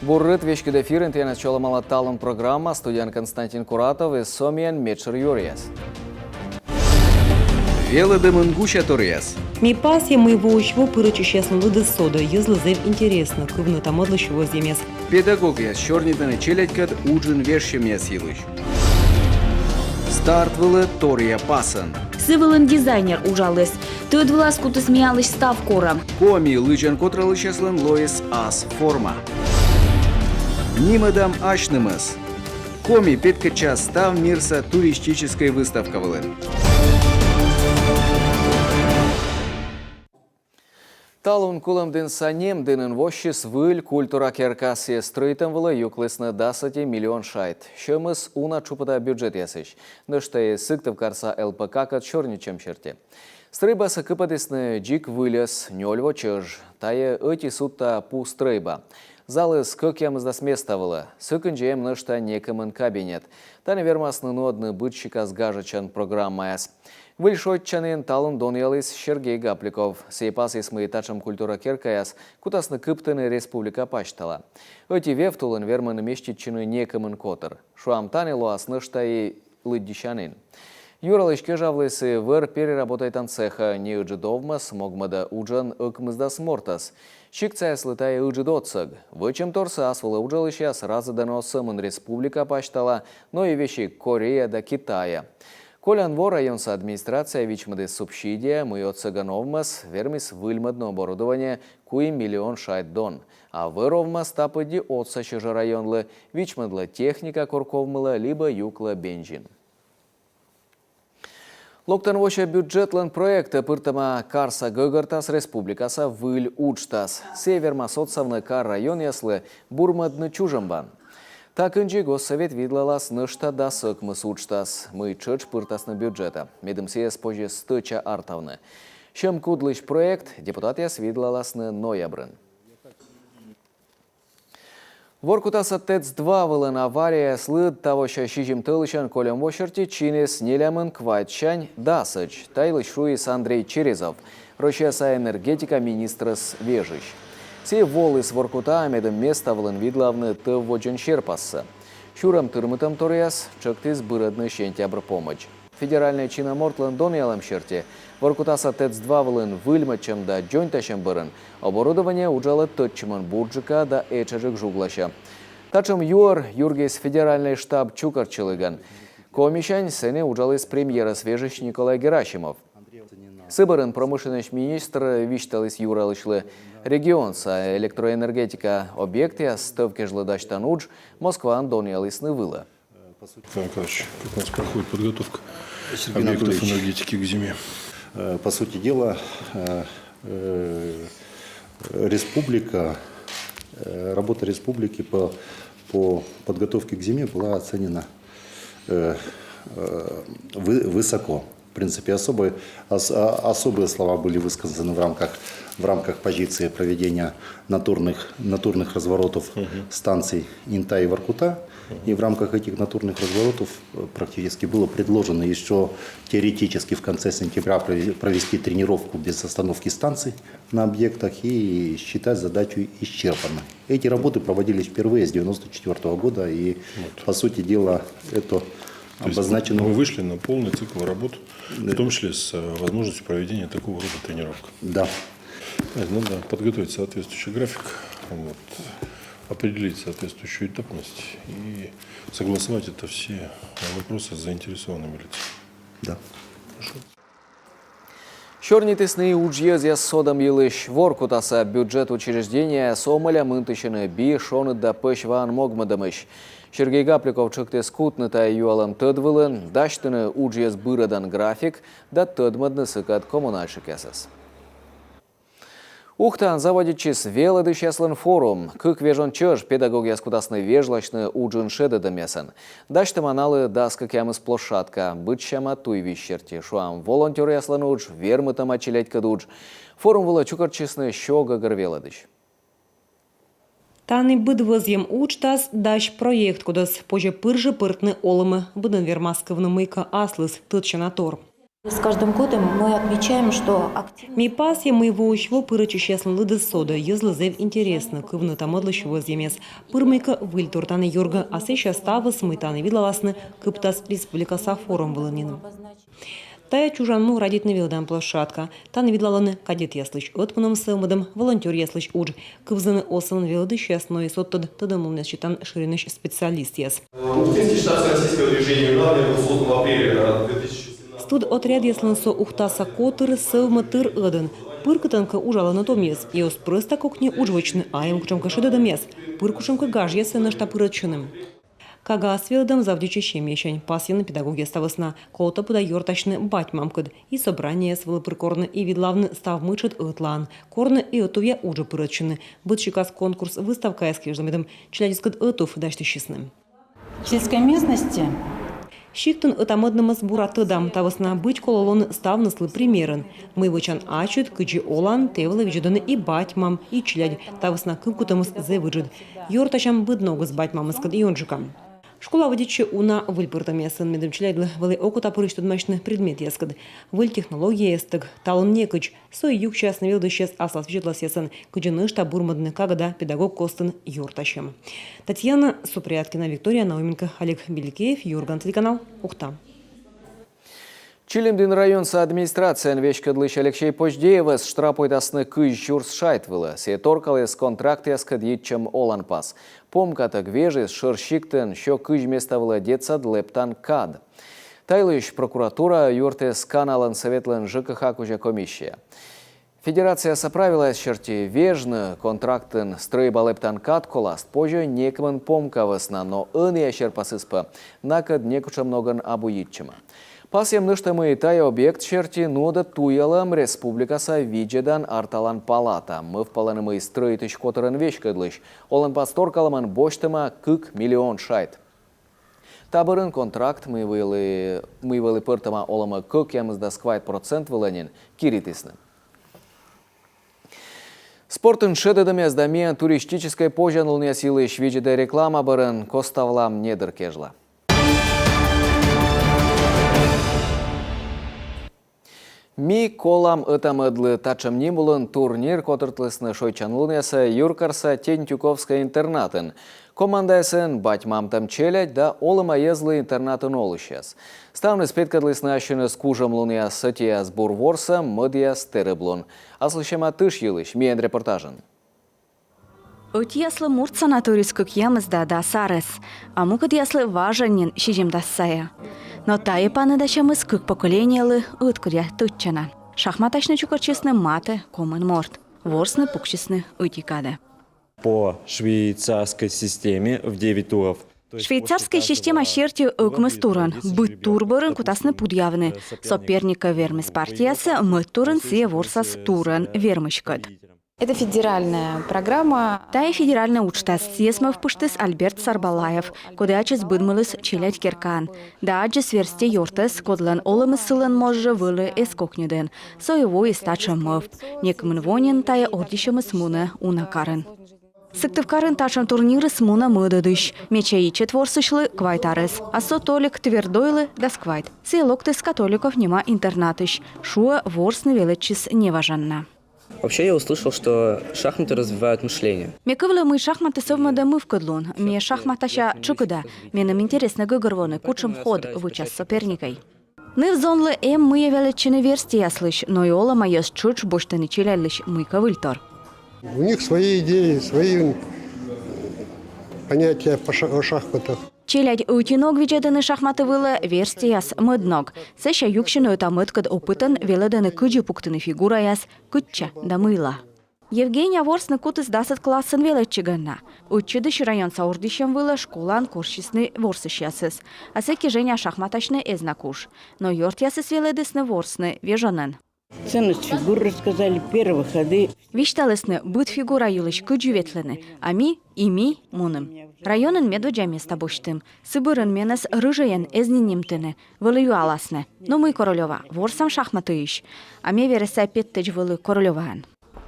Буррыт вешкиде фирен тенес чоламала талын программа студент Константин Куратов и Сомиен Мечер Юрьес. Велодемын гуща торьяс. Ми пас я моего учего пырычущеслен выды сода, езлы интересно, кывну там отлощего земес. Педагогия щорнитаны челядькат уджин вешшемя силыш. Старт вылы торья пасан. Сывылын дизайнер ужалыс. Тыд власку ты смеялась ставкора. Коми лыжан котралышеслен лоис ас форма. Нимадам ашнымыз. Коми петкача став мирса туристической выставка вылын. Талун кулам ден санем денен вощис выль культура керкасия стройтам вылы юклесны 10 миллион шайт. Шымыз уна чупада бюджет ясыш. Ныштай сыктыв карса ЛПК кат чорничем черте. Стрыйба сакыпадесны джик вылез, нёльво чыж. Тая эти сутта пу стрыйба. Залы скөкемызда сместавылы. Сыкынжем нышта некымын кабинет. Таны вермасны нодны бытчика сгажачан программаяс. Выльшотчанын талын донялыс Сергей Гапликов. Сейпас исмы тачам культура керкаяс, кутасны кыптыны республика паштала. Эти вевтулын верманы мештиччыны некымын котыр. Шуам таны луас нышта и лыддищанын. Юралышке жавлысы выр переработайтан цеха не ыджидовмас, могмада уджан ыкмызда смортас. Шикцая слытая ыджидоцыг. Вычем торса асвалы уджалыща сразу доносымын республика паштала, но и вещи Корея да Китая. Колянво районса администрация вичмады субсидия мы цыгановмас вермис выльмадно оборудование куи миллион шайт дон. А выровмас тапыди отса чужа районлы вичмадла техника корковмыла либо юкла бенжин. Локтан воша бюджетлан проекта пыртама Карса Гыгыртас республикаса выль учтас. Северма соцсавны кар район яслы бурмадны чужамбан. Так инжи госсовет видлалас нышта да сыкмыс учтас. Мы чыч пыртасны бюджета. Медымсия спожи стыча артавны. Чем кудлыш проект депутат яс видлаласны ноябрын. Воркутаса ТЭЦ-2 вылын авария слыд того щащижим тылышан колем вошерти чинес нелямын квайтчань дасыч. Тайлыш руис Андрей Черезов. Рощаса энергетика министрас вежищ. Се волы с Воркута медым места вылын видлавны тыв воджен щерпассы. Шурам тырмытам торяс чыктыз бырыдны сентябрь помощь. Федеральная чина мортлын донялам щерте. Воркутаса ТЭЦ-2 вылын выльмачем да джонтачем бырын. Оборудование уджалы тотчымын бурджика да эчажык жуглаща. Тачым Юргес федеральный штаб чукарчылыган. Комишань сене уджалыс премьера свежищ Николай Герасимов. Сыбырын промышленность министр вишталыс юралышлы регионса электроэнергетика объекты стывки жлыдаштан удж Москван донялысны вылы. Как у нас проходит подготовка объектов энергетики к зиме? По сути дела, работа республики по подготовке к зиме была оценена высоко. В принципе, особые слова были высказаны в рамках позиции проведения натурных разворотов станций Инта и Воркута. И в рамках этих натурных разворотов практически было предложено еще теоретически в конце сентября провести тренировку без остановки станций на объектах и считать задачу исчерпанной. Эти работы проводились впервые с 1994 года, и по сути дела это обозначено. Мы вышли на полный цикл работ, в том числе с возможностью проведения такого рода тренировок. Да. Надо подготовить соответствующий график, определить соответствующую этапность и согласовать это все вопросы с заинтересованными лицами. Да. Хорошо. Щорнитысны уджьез яс содам елыш Воркутаса бюджет учреждения сомаля мынтышыны би шоны да пыш ван могмадымыш. Сергей Гапликов чыкты скутны та юалам тыдвылын, даштыны уджьез бырадан график, да тыдмадны сыкат коммунальшик ясас. Ухтан заводичис велыды шеслын форум. Кык вежон чыж педагогия скудасны вежлачны уджын шеды месен. Даштым аналы даска кемыс площадка. Бытчама туй вищерти. Шуам волонтер яслын удж, вермытам ачелетька дудж. Форум вылы чукарчисны щога гырвелыдыш. Таны быдвызем учтас даш проект, кудас позже пыржы пыртны олымы, быдын вермаскывны мыйка аслыс тытчанатор. С каждым годом мы отмечаем, что активность... Ми пас я моего учего пырычу честно лыды сода, езлы зев интересно, кывны там отлощего земес. Пырмайка выль тортаны юрга, а сеща ставы смытаны видлаласны, кыптас республика форум выланиным. Тая чужанму радит на вилдан площадка. Та навидлаланы кадет яслыч отпаном сылмадам, волонтер яслыч удж. Кывзаны осан вилды честно и соттад тадамулнес читан шириныч специалист яс. Уфимский штаб российского движения «Главный» был создан в апреле 2017 года. Студ отряд яслынсо ухтаса котыр сылматыр ыдын. Пыркатанка ужала на том ес. И ос просто кокни уджвочны, а им кучамка шедодам яс. Пыркушамка гаж ясы на штапырачыным. Кага свелдам завдючи щемещень, пасьяна педагогия ставосна, кота пуда йортачны бать мамкад, и собрание свелы прикорны, и видлавны став мычат ытлан, корны и отувя уже пырачыны, бытчикас конкурс выставка эскиждамедам, челядискад ытув дачтыщисным. В сельской местности Щиктын ытамыднымыз буратыдам, тавысна быть кололон ставныслы примерын. Мы вычан ачыт, кычи олан, тевлы вижданы и батьмам, и челядь, тавысна кымкутымыз зе выжид. Йортачам быдногыз батьмамыскад ионжикам. Школа водичи уна выльпыртам ясын медым челядлы валы окута пырыштыдмачны предмет яскад. Выль технология ястык, талон некыч, сой юг час навилды сейчас аслас вижидлас ясын, кыджынышта бурмадны кагада педагог костын йортачем. Татьяна Супряткина, Виктория Науменко, Олег Беликеев, Юрган, телеканал Ухта. Чилимдин районса администрациян вешкадлыш Алексей Почдеевас штрапойдасны кыж журс шайтвылы. Се торкалес контракт яскад етчем олан пас. Помкатак вежес шыршиктен, шо кыж места детсад лептан кад. Тайлыш прокуратура юртес каналан советлен ЖКХ кужа комиссия. Федерация соправилась черти вежны контрактын стройба лептан кад коласт позже некмен помкавасна, но ын ящер пасыспа накад некуча многан абуитчема. Пасем ныштымы и тая объект черти нода туялам республикаса виджедан арталан палата. Мы впаланымы строитыш которын вешкадлыш. Олан пасторкаламан боштыма кык миллион шайт. Табырын контракт мы вылы пыртыма олама кык ямызда сквайт процент выланин киритисны. Спортын шедедамес дамия туристической пожанулня силы швиджеда реклама барын коставлам недыр кежла. Ми колам ытамыдлы тачымни булын турнир котыртлысны шойчанлуняса юркарса Тентюковская интернатын. Командайсын батьмамтам челядь да олыма езлы интернатын олышес. Ставны спеткадлысны ашыны скужам луня сатия сбурворса мыдия стереблун. Аслышема тыш елыш, миен репортажын. Өтияслы мурт санаторийскік ямызда да сарыс, а мукыд яслы важаннен шижем дасая. Но тайы паны дачамыз кык поколениялы ыткыря тытчана. Шахматачны чукарчесны маты комын морт, ворсны пукчесны ытикады. По швейцарской системе в 9 туров. Швейцарская система шерти ыкмыз турын, быт турбырын кутасны пудявны. Соперника вермис партиясы мыт турын сие ворсас турын вермышкыд. Это федеральная программа. Тая федеральная учтас съесмов пыштыс Альберт Сарбалаев, куда ачыс быдмылыс челядь керкан. Да аджыс версте йортас, кодлан олымыз сылын можжы вылы эскокнюден. Соево истача мыв. Некмын вонен тая ордишемыз муна унакарын. Сыктывкарын тачам турниры смуна мыдыдыш. Мечаи четворсышлы квайтарыс. Асо толик твердойлы да сквайт. Сиелоктыс католиков нема интернатыш. Шуа ворсны величис неважанна. Вообще я услышал, что шахматы развивают мышление. Мекывлы мы шахматы совмада мы в кадлун. Мне шахматаща чукуда. Менам интересно гыгырвоны, кучым ход вычас соперникой. Нив зонлы мы величины версти яслыш, но и ола моя чуч боштаны челялыш мы кавыльтор. У них свои идеи, свои понятия о шахматах. Челядь утиног виджеданы шахматы вылы верстияс мыдног. Сэша юкшины утамыткад опытын веледаны кыджи пуктыны фигура яс кытча да мыла. Евгения Ворсны кутыс 10 классын велетчиганна. Учидыш район саурдищем вылы школан куршисны ворсыш ясыс. А сэки женя шахматачны эзнакуш. Но йорт ясыс веледысны ворсны вежанын. Ценность фигур рассказали, первые ходы. Вишталысны быт фигура юлыш кыджуветлены, а ми и ми муным. Районын медведжа места боштым. Сыбырын менес рыжаен эзнинемтыны, вылыю аласны. Но мы Королева, ворсам шахматы ищ. А ме вереса петтеч вылы Королеван.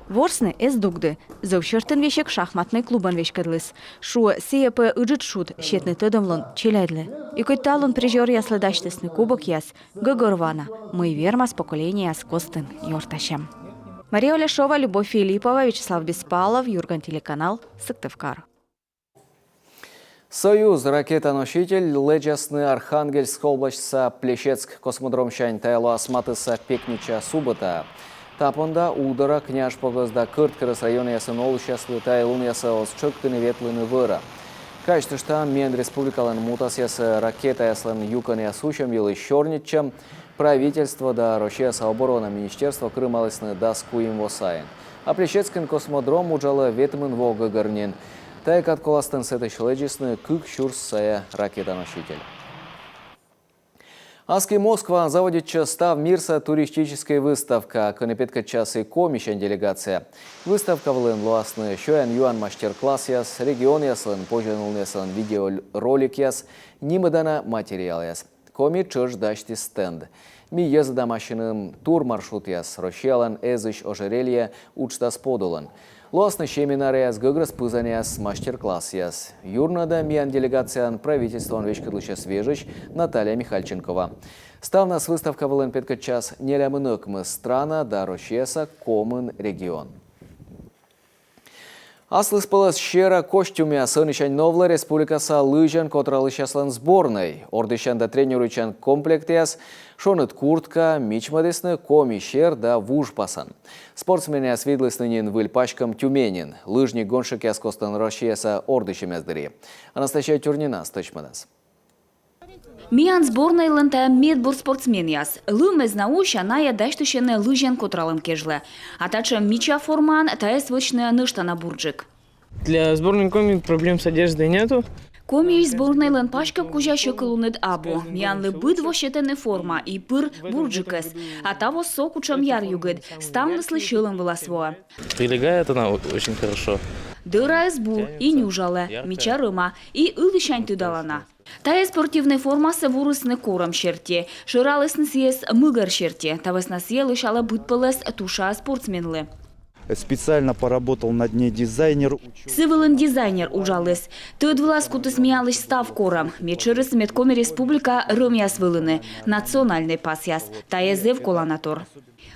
Ворсны эс дугды. Зовшертен вешек шахматный клубан вешкадлыс. Шу сеепе ыджит шут, щетный тыдымлон, челядлы. И койталон прижор яслы даштесны кубок яс, гагорвана. Мы вермас поколения с костын йорташем. Мария Оляшова, Любовь Филиппова, Вячеслав Беспалов, Юрган телеканал, Сыктывкар. Союз ракета-носитель леджасны Архангельск облачса Плещецк космодром шань тайло асматыса пекнича суббота. Тапонда удара княж погозда кырткырыс район ясын ол участвы тайлун ясы осчыктыны ветлыны выра. Качтышта мен республикалан мутас ясы ракета яслын юкан ясучам елы щорничам правительство да Россия оборона министерства крымалысны даску им восайын. А Плещецкин космодром уджалы ветмын вога горнен. Так от коластын сетыш леджисны кык щурс сая ракета-носитель. Аски Москва заводит став мирса туристическая выставка. Конепетка час и комищен делегация. Выставка влын луасны шоян юан мастер-класс яс, регион яслын, поженул яслын видеоролик яс, нимыдана материал яс. Коми чыж дашти стенд. Ми езда машиным тур маршрут яс, рощелан эзыш ожерелье учтас подулын. Луасны шеминар яс, гыграс пызан яс, мастер-класс яс. Юрнада миян делегациян правительствон вешкадлыша свежич Наталья Михальченкова. Ставна с выставка влын петка час нелямынок мы страна да рощеса комын регион. Аслыс пылыс щера костюмя сынышань новла республикаса лыжан котралышаслан сборной. Ордышанда тренируючан комплект яс, шоныт куртка, мичмадесны коми щер да вуж пасан. Спортсменя свидлыснынин выль пачкам Тюменин. Лыжник гонщик яс костан рощеса ордышем яздыри. Анастасия Тюрнина стычмадас. Миян сборной лента медбур спортсмен яс. Лымез науща ная даштущене лыжен котралым кежле. А также мича форман таэс вычная ныштана бурджик. Для сборной коми проблем с одеждой нету. Коми сборной лен пачка кужа щеколунет або. Миян лыбыд вощетене форма и пыр бурджикес. А того сокучам яр югет. Стам наслышилым волосво. Прилегает она очень хорошо. Дыра эсбу и нюжале, мича рыма и ылышань тыдалана. Тая спортивная форма савурысны кором щерте, шыралысны съес мыгар щерте, тавысна съелышала бытпылес туша спортсменлы. Специально поработал над ней дизайнер. Сывылын дизайнер ужалыс. Тыд власкуты смеялыш став кором. Мечерыс меткоми республика рымяс вылыны. Национальный пас яс. Тая зев коланатор.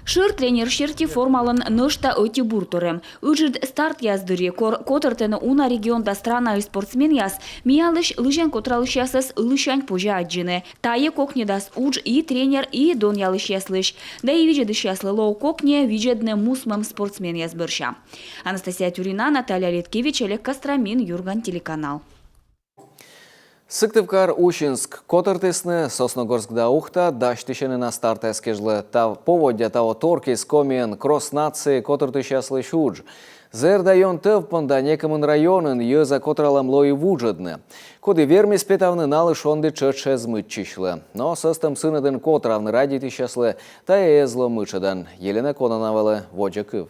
Шыр тренер щерти формалын нышта өти бурторем. Үжид старт яздыри котыртыны уна регионда страна и спортсмен яс. Миялыш лыжен котралыш ясыз лышань пожа аджины. Тае кокне дас удж и тренер и дон ялыш яслыш. Да и виджедыш яслы лоу кокне виджедне мусмам спортсмен ясбырша. Анастасия Тюрина, Наталья Литкевич, Олег Костромин, Юрган телеканал. Сыктывкар Ущинск котыртысны Сосногорск да ухта даштышыны на старт эскежлы. Та поводя тао торкис комиен кросс нации котыртышаслы шудж. Зер дайон тывпын да некамын районын еза котралам лои вуджадны. Коды вермис петавны налы шонды чырче змытчишлы. Но сыстым сынадын котравны радитышаслы та эзло мычадан. Елена Кононавалы воджакыв.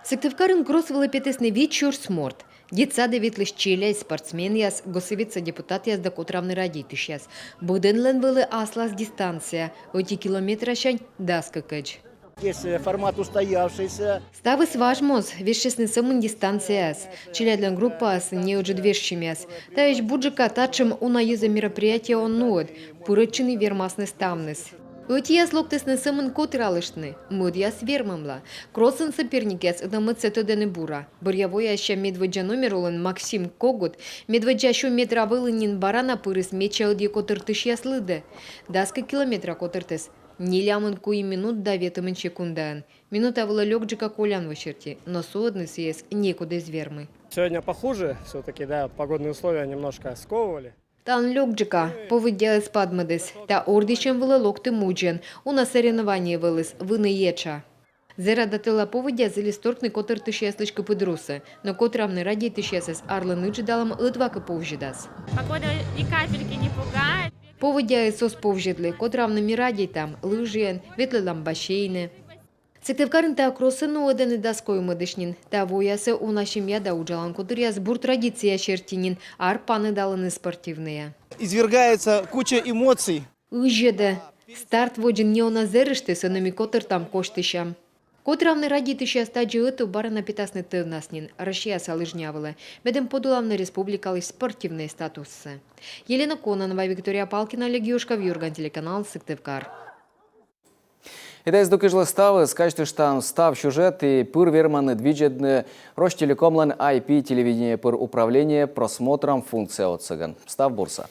Сыктывкарын кросс велопетесны вечер сморт. Детсады ветлыш челяй спортсмен яс, госовица депутат яс да котравны радитыш яс. Буденлен вылы аслас дистанция, оти километра шань даска кач. Есть формат устоявшийся. Ставы сважмоз, вешесны самын дистанция яс. Челядлен группа ас, не уже двешчим яс. Таич буджика тачым уна еза мероприятия он нуот, пурычыны вермасны ставныс. Өтияс локтесны сымын котралышны, мудияс вермамла. Кросын соперникес ыдамыц этодены бура. Бурьявой аща медведжа номер олон Максим Когут, медведжа шо метра вылынин барана пырыс меча ыди котыртыш яслыды. Даска километра котыртыс. Нелямын куи минут да ветымын секундан. Минута вала лёгджика колян в черте, но суодны съес некуда из вермы. Сегодня похуже, все-таки, да, погодные условия немножко сковывали. Тан лёгджика повыдя спадмадес, та ордищем вала локты муджен, у нас соревнование вылыз, выны еча. Зера датыла повыдя залисторкны котыр тышеслышка подрусы, но котравны ради тышесес арлы ныджидалам ыдвака повжидас. Погода ни капельки не пугает. Повыдя сос повжидли, котравными ради там, лыжен, ветлылам бассейны. Сыктывкарын та кросын уэдены даской мыдышнин, та воясы у нашим яда уджалан кудыряс бур традиция чертинин, арпаны далыны спортивные. Извергается куча эмоций. Ыжеда. Старт воджен не она зерышты, сынами котыр там коштышам. Котравны ради тысяча стаджиыты барана питасны тывнаснин, Россия салыжнявылы, бедем подулавны республикалы спортивные статусы. Елена Кононова, Виктория Палкина, Олег Юшков, Юрган, телеканал Сыктывкар. Ідесь до кижли стави, скажете, що там став сюжет і пир верманы двиджедны Ростелекомлан IP телевидение пир управление просмотром функция от цыган. Став бурса.